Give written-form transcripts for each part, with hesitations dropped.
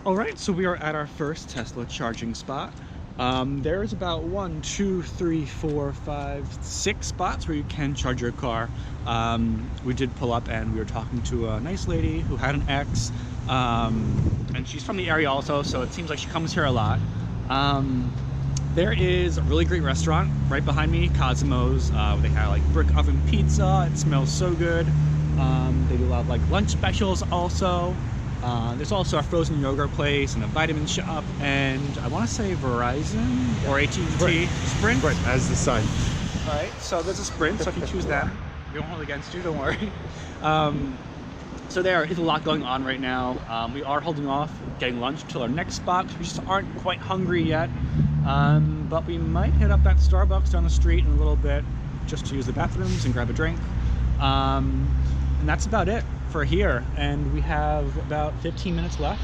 All right, so we are at our first Tesla charging spot. There's about 1, 2, 3, 4, 5, 6 spots where you can charge your car. We did pull up and we were talking to a nice lady who had an ex, and she's from the area also, so it seems like she comes here a lot. There is a really great restaurant right behind me, Cosmo's. They have like brick oven pizza. It smells so good. They do a lot of like lunch specials also. There's also a frozen yogurt place and a vitamin shop, and I want to say Verizon or AT&T Sprint. Right, as the sign. All right, so there's a Sprint, so if you choose that, we won't hold against you, don't worry. So there is a lot going on right now. We are holding off getting lunch till our next spot. We just aren't quite hungry yet, but we might hit up that Starbucks down the street in a little bit just to use the bathrooms and grab a drink. And that's about it for here, and we have about 15 minutes left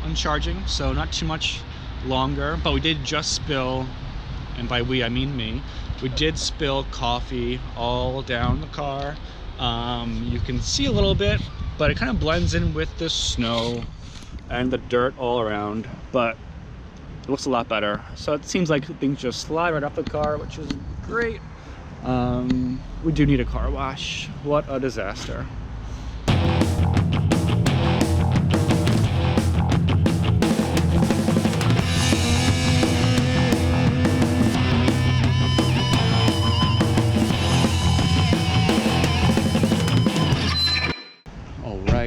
on charging, so not too much longer. But we did just spill, and by we I mean me, we did spill coffee all down the car. You can see a little bit, but it kind of blends in with the snow and the dirt all around, but it looks a lot better. So it seems like things just slide right off the car, which is great. We do need a car wash. What a disaster.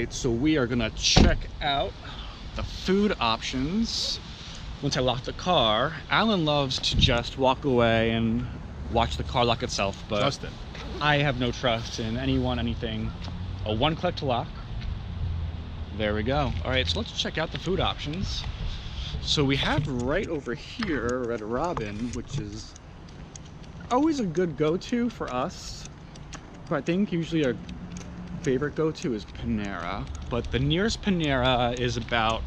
So we are gonna check out the food options. Once I lock the car, Alan loves to just walk away and watch the car lock itself, but Justin, I have no trust in anyone, anything. A one-click to lock. There we go. All right, so let's check out the food options. So we have right over here Red Robin, which is always a good go-to for us, but I think usually a favorite go-to is Panera, but the nearest Panera is about,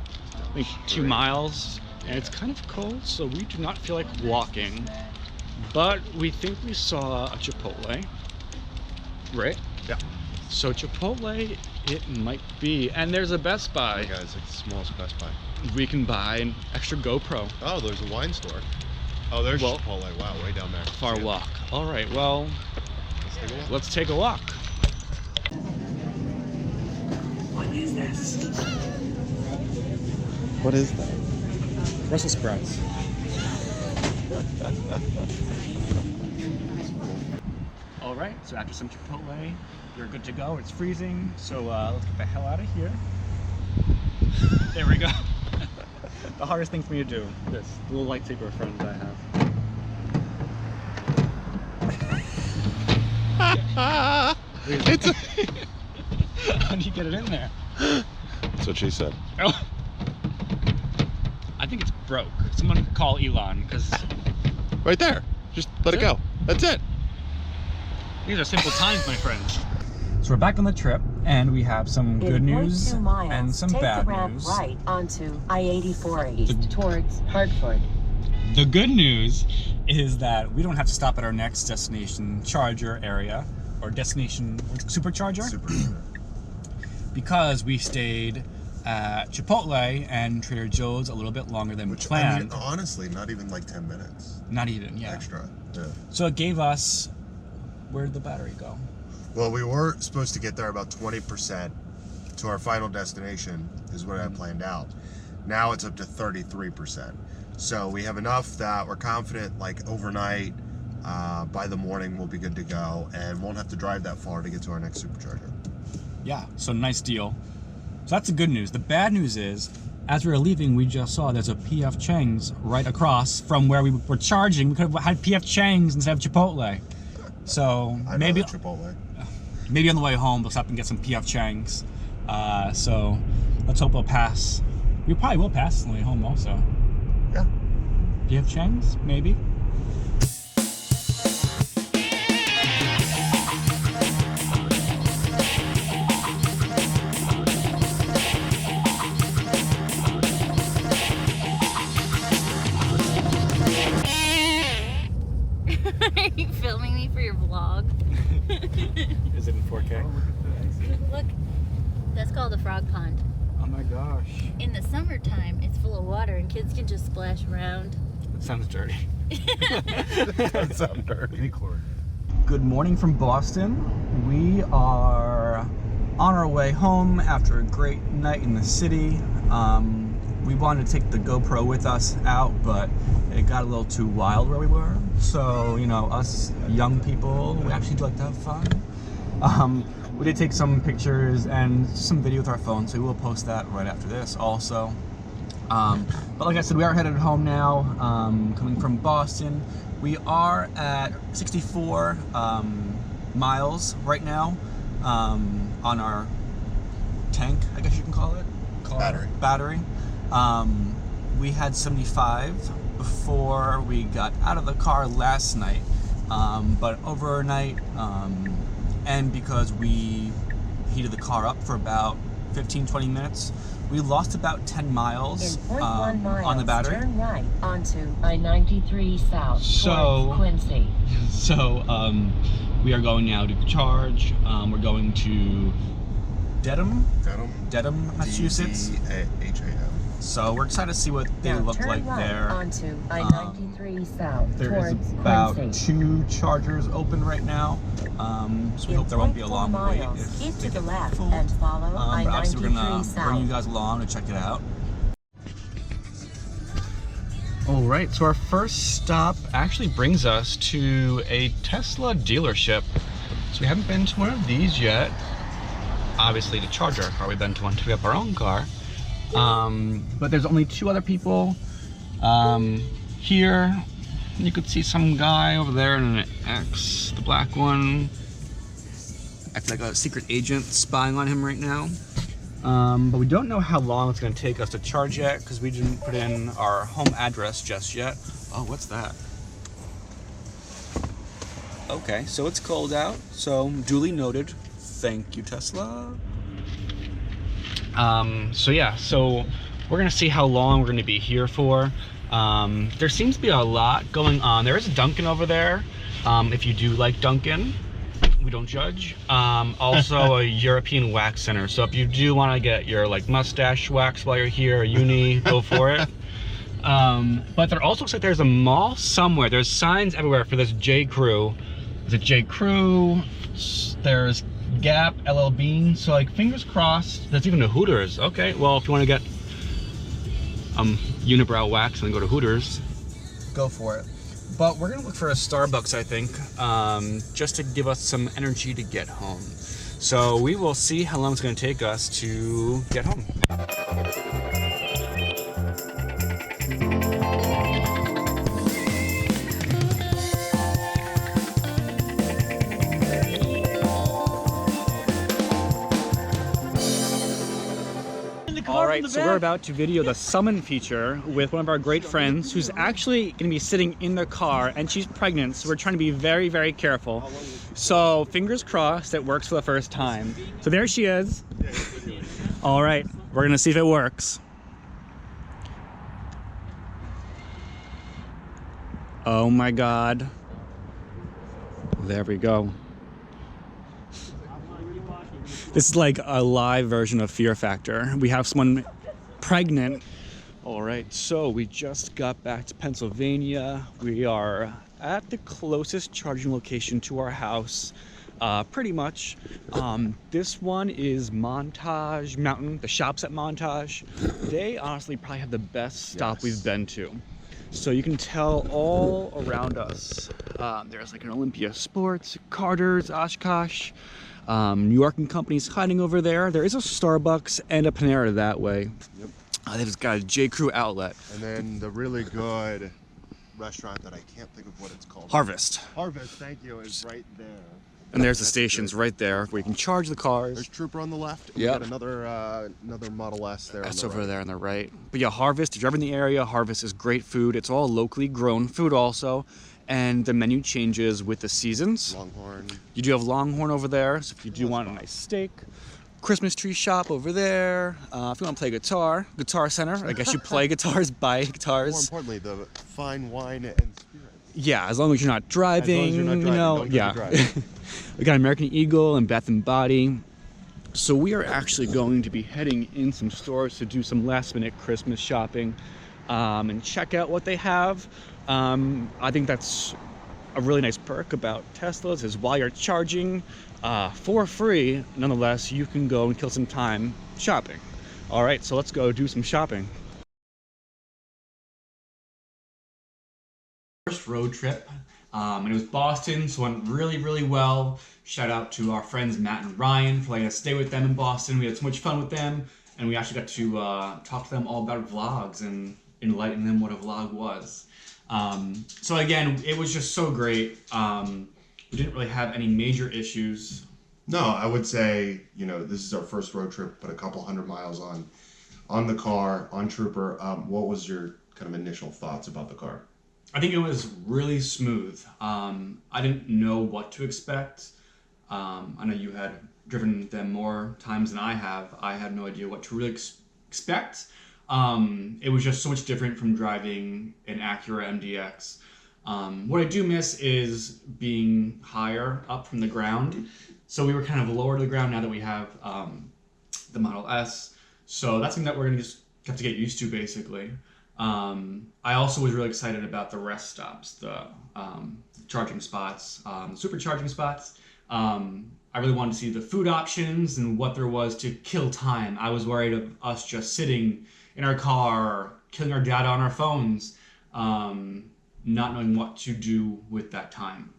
I think, 2 miles, and it's kind of cold, so we do not feel like walking, but we think we saw a Chipotle, right? Yeah. So Chipotle it might be, and there's a Best Buy. hey guys, it's the smallest Best Buy. We can buy an extra GoPro. Oh, there's a wine store. Oh, there's Well, Chipotle. Wow, way down there. Far See it? walk. All right, well, Let's take a walk. let's take a walk. What is this? What is that? Brussels sprouts. All right, so after some Chipotle, we're good to go. It's freezing, so let's get the hell out of here. There we go. The hardest thing for me to do, this little lightsaber friend I have. It's How do you get it in there? That's what she said. Oh. I think it's broke. Someone call Elon, because Right there. Just let it That's go. That's it. these are simple times, my friends. So we're back on the trip, and we have some good news and some bad news. Right onto I-84 east towards Hartford. The good news is that we don't have to stop at our next destination charger area, or destination supercharger, because we stayed at Chipotle and Trader Joe's a little bit longer than we planned. I mean, honestly, not even like 10 minutes Not even, yeah. extra. Yeah. So it gave us, where did the battery go? Well, we were supposed to get there about 20% to our final destination, is what I planned out. Now it's up to 33%. So we have enough that we're confident, like overnight, by the morning we'll be good to go and won't have to drive that far to get to our next supercharger. Yeah, so nice deal. So that's the good news. The bad news is, as we were leaving, we just saw there's a P.F. Chang's right across from where we were charging. We could have had P.F. Chang's instead of Chipotle. So I know maybe that Chipotle. on the way home we'll stop and get some P.F. Chang's. So let's hope we'll pass. We probably will pass on the way home also. Yeah. P.F. Chang's, maybe. Are you filming me for your vlog? Is it in 4K? Look, that's called a frog pond. Oh my gosh. In the summertime, it's of water and kids can just splash around. It sounds dirty. That sounds dirty. Good morning from Boston. We are on our way home after a great night in the city. We wanted to take the GoPro with us out, but it got a little too wild where we were. So, you know, us young people, we actually like to have fun. We did take some pictures and some video with our phone, so we will post that right after this also. But like I said, we are headed home now, coming from Boston. We are at 64 miles right now on our tank, I guess you can call it. Battery. We had 75 before we got out of the car last night, but overnight, and because we heated the car up for about 15-20 minutes, we lost about 10 miles, In 0.1 miles, on the battery. turn right onto I-93 south So- towards Quincy. So we are going now to charge. We're going to Dedham, Massachusetts. D-E-H-A-M. So we're excited to see what they Now look turn like right there. onto I-93 south There is towards about Quincy. 2 chargers open right now, so we hope there won't be a long wait if Keep they to the get left full. and follow But obviously we're I-93 gonna bring you south. guys along to check it out. All right, so our first stop actually brings us to a Tesla dealership. So we haven't been to one of these yet. Obviously, to charge our car, we've been to one to pick up our own car. But there's only 2 other people here. You could see some guy over there in an X, the black one. I feel like a secret agent spying on him right now. But we don't know how long it's going to take us to charge yet because we didn't put in our home address just yet. Oh, what's that? Okay, so it's cold out, so duly noted. Thank you, Tesla. So yeah, so we're gonna see how long we're gonna be here for. There seems to be a lot going on. There is a Dunkin' over there. If you do like Dunkin', we don't judge. Also a European wax center. So if you do want to get your like mustache wax while you're here, or uni, go for it. But there also looks like there's a mall somewhere. There's signs everywhere for this J. Crew. There's a J. Crew. There's Gap, LL Bean. So like fingers crossed. There's even a Hooters. Okay, well if you want to get unibrow wax and go to Hooters, go for it. But we're gonna look for a Starbucks, I think, just to give us some energy to get home. So we will see how long it's gonna take us to get home. All right, so we're about to video the summon feature with one of our great friends who's actually going to be sitting in the car, and she's pregnant, so we're trying to be very, very careful. So fingers crossed it works for the first time. So there she is. All right, we're going to see if it works. Oh my God. There we go. This is like a live version of Fear Factor. We have someone pregnant. All right, so we just got back to Pennsylvania. We are at the closest charging location to our house, pretty much. This one is Montage Mountain, the shops at Montage. They honestly probably have the best stop we've been to. So you can tell all around us, there's like an Olympia Sports, Carter's, Oshkosh, New York and Company's hiding over there. There is a Starbucks and a Panera that way. Yep. They've got a J. Crew outlet. And then the really good restaurant that I can't think of what it's called. Harvest. Harvest, thank you, is right there. And there's the That's stations good. right there where you can charge the cars. There's Trooper on the left. And Yep. we got another Model S there. That's on the over right. there on the right. But yeah, Harvest, if you're ever in the area, Harvest is great food. It's all locally grown food also. And the menu changes with the seasons. Longhorn. You do have Longhorn over there, so if you do want a nice steak. Christmas tree shop over there. If you want to play guitar, Guitar Center. I guess you play guitars, buy More guitars. importantly, the fine wine and spirits. Yeah, as long as you're not driving, you're not you driving, know. don't Yeah. drink and drive. We got American Eagle and Bath and Body. So we are actually going to be heading in some stores to do some last minute Christmas shopping and check out what they have. I think that's a really nice perk about Teslas is while you're charging for free, nonetheless, you can go and kill some time shopping. All right, so let's go do some shopping. First road trip, and it was Boston, so it went really well. Shout out to our friends Matt and Ryan for letting us stay with them in Boston. We had so much fun with them, and we actually got to talk to them all about vlogs and enlighten them what a vlog was. So again, it was just so great. We didn't really have any major issues. No, I would say, you know, this is our first road trip, but a couple 100 miles on the car, on Trooper. What was your kind of initial thoughts about the car? I think it was really smooth. I didn't know what to expect. I know you had driven them more times than I have. I had no idea what to really expect. It was just so much different from driving an Acura MDX. What I do miss is being higher up from the ground. So we were kind of lower to the ground now that we have the Model S. So that's something that we're going to just have to get used to, basically. I also was really excited about the rest stops, the charging spots, the supercharging spots. I really wanted to see the food options and what there was to kill time. I was worried of us just sitting in our car, killing our data on our phones, not knowing what to do with that time.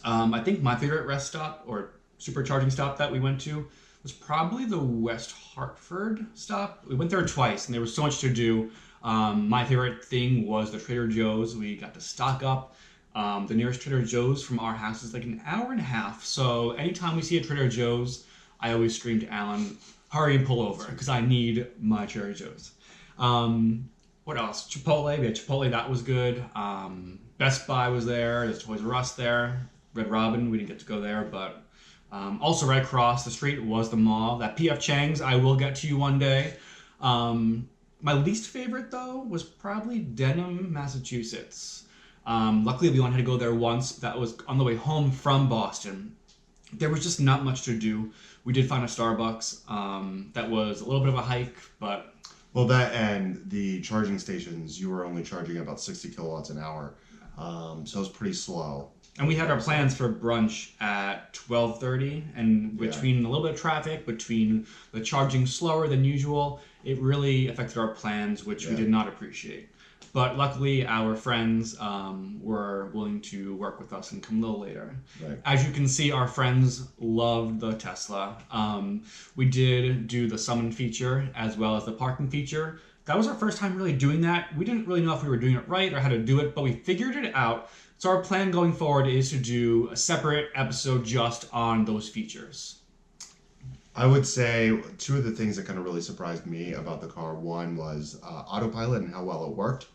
I think my favorite rest stop or supercharging stop that we went to was probably the West Hartford stop. We went there twice and there was so much to do. My favorite thing was the Trader Joe's. We got to stock up. The nearest Trader Joe's from our house is like an hour and a half. So anytime we see a Trader Joe's, I always scream to Alan, hurry and pull over because I need my Trader Joe's. What else? Chipotle. We had Chipotle. That was good. Best Buy was there. There's Toys R Us there. Red Robin. We didn't get to go there, but also right across the street was the mall. That P.F. Chang's. I will get to you one day. My least favorite, though, was probably Denham, Massachusetts. Luckily, we only had to go there once. That was on the way home from Boston. There was just not much to do. We did find a Starbucks. That was a little bit of a hike, but... Well, that and the charging stations, you were only charging about 60 kilowatts an hour. So it was pretty slow. And we had our plans for brunch at 12:30, and between a little bit of traffic, between the charging slower than usual, it really affected our plans, which we did not appreciate. But luckily, our friends were willing to work with us and come a little later. Right. As you can see, our friends loved the Tesla. We did do the summon feature as well as the parking feature. That was our first time really doing that. We didn't really know if we were doing it right or how to do it, but we figured it out. So our plan going forward is to do a separate episode just on those features. I would say two of the things that kind of really surprised me about the car, one was autopilot and how well it worked.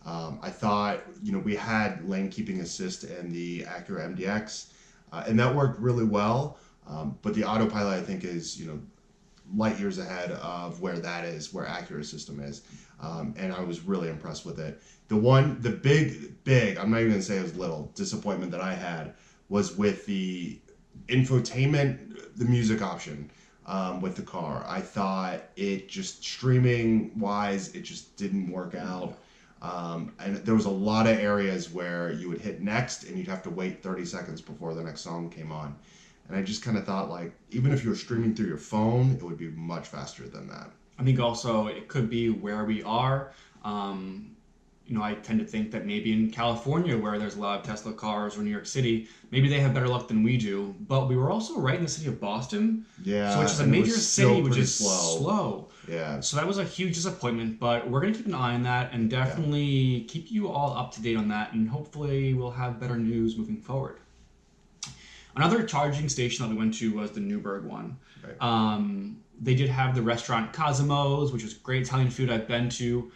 I thought, you know, we had lane keeping assist in the Acura MDX, and that worked really well. But the autopilot, I think, is, you know, light years ahead of where that is, where Acura's system is. And I was really impressed with it. The big, I'm not even gonna say it was little, disappointment that I had was with the infotainment, the music option with the car. I thought it just streaming wise, it just didn't work out. And there was a lot of areas where you would hit next and you'd have to wait 30 seconds before the next song came on. And I just kind of thought, like, even if you were streaming through your phone, it would be much faster than that. I think also it could be where we are. You know, I tend to think that maybe in California, where there's a lot of Tesla cars, or New York City, maybe they have better luck than we do. But we were also right in the city of Boston, yeah, which is a major city, which is slow. Yeah. So that was a huge disappointment. But we're gonna keep an eye on that and definitely keep you all up to date on that, and hopefully we'll have better news moving forward. Another charging station that we went to was the Newburgh one. Right. They did have the restaurant Cosimo's, which was great Italian food I've been to.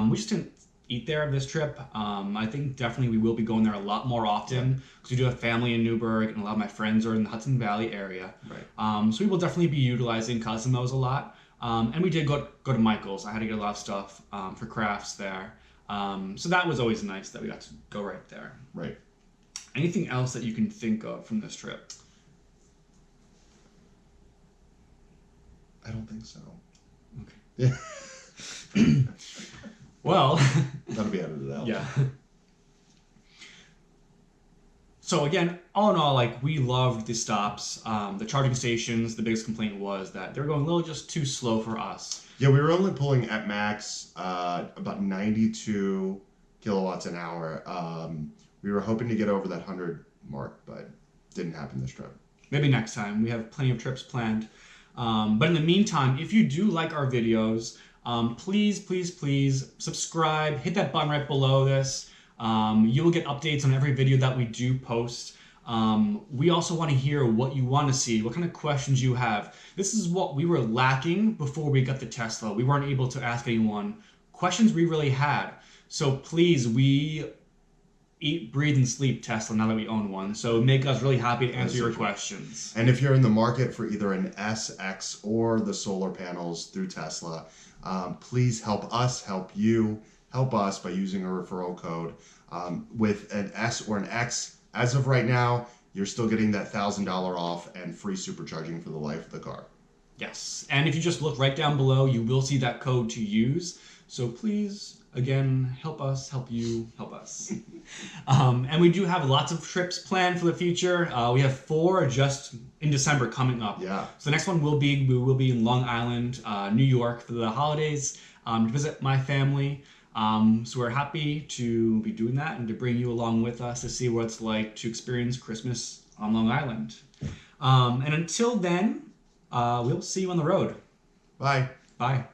We just didn't eat there this trip. I think definitely we will be going there a lot more often because we do have family in Newburgh and a lot of my friends are in the Hudson Valley area. Right. So we will definitely be utilizing Cosimo's a lot. And we did go to Michael's. I had to get a lot of stuff for crafts there. So that was always nice that we got to go right there. Right. Anything else that you can think of from this trip? I don't think so. Okay. Yeah. Well, That'll be edited out. yeah. So again, all in all, like we loved the stops. The charging stations, the biggest complaint was that they're going a little just too slow for us. Yeah, we were only pulling at max about 92 kilowatts an hour. We were hoping to get over that 100 mark, but didn't happen this trip. Maybe next time. We have plenty of trips planned. But in the meantime, if you do like our videos, please subscribe. Hit that button right below this. You will get updates on every video that we do post. We also want to hear what you want to see, what kind of questions you have. This is what we were lacking before we got the Tesla. We weren't able to ask anyone questions we really had. So please, we eat, breathe, and sleep Tesla now that we own one. So make us really happy to answer your questions. And if you're in the market for either an S, X, or the solar panels through Tesla, please help us help you. Help us by using a referral code. With an S or an X, as of right now, you're still getting that $1,000 off and free supercharging for the life of the car. Yes, and if you just look right down below, you will see that code to use. So please, again, help us, help you, help us. And we do have lots of trips planned for the future. We have 4 just in December coming up. Yeah. So the next one we will be in Long Island, New York for the holidays to visit my family. So we're happy to be doing that and to bring you along with us to see what it's like to experience Christmas on Long Island. And until then, we'll see you on the road. Bye. Bye.